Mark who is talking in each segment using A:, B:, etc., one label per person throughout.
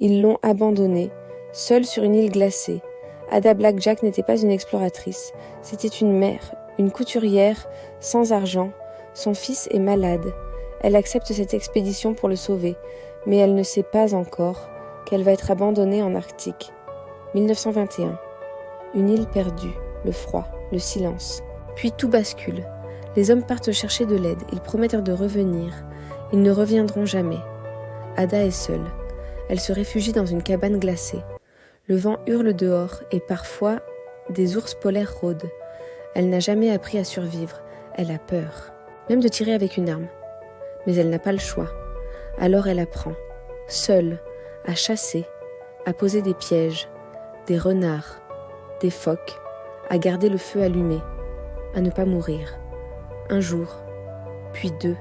A: Ils l'ont abandonnée, seule sur une île glacée. Ada Blackjack n'était pas une exploratrice, c'était une mère, une couturière, sans argent. Son fils est malade. Elle accepte cette expédition pour le sauver, mais elle ne sait pas encore qu'elle va être abandonnée en Arctique. 1921. Une île perdue, le froid, le silence. Puis tout bascule. Les hommes partent chercher de l'aide, ils promettent de revenir. Ils ne reviendront jamais. Ada est seule. Elle se réfugie dans une cabane glacée. Le vent hurle dehors et parfois des ours polaires rôdent. Elle n'a jamais appris à survivre. Elle a peur, même de tirer avec une arme. Mais elle n'a pas le choix. Alors elle apprend, seule, à chasser, à poser des pièges, des renards, des phoques, à garder le feu allumé, à ne pas mourir. Un jour, puis 2,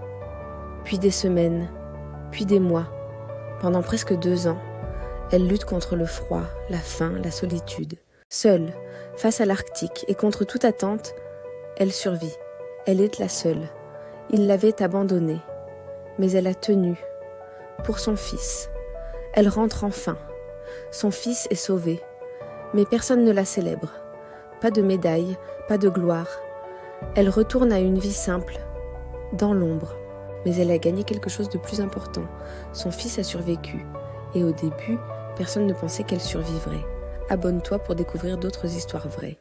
A: puis des semaines, puis des mois. Pendant presque 2 ans, elle lutte contre le froid, la faim, la solitude. Seule, face à l'Arctique et contre toute attente, elle survit. Elle est la seule. Il l'avait abandonnée. Mais elle a tenu. Pour son fils. Elle rentre enfin. Son fils est sauvé. Mais personne ne la célèbre. Pas de médaille, pas de gloire. Elle retourne à une vie simple, dans l'ombre. Mais elle a gagné quelque chose de plus important. Son fils a survécu. Et au début, personne ne pensait qu'elle survivrait. Abonne-toi pour découvrir d'autres histoires vraies.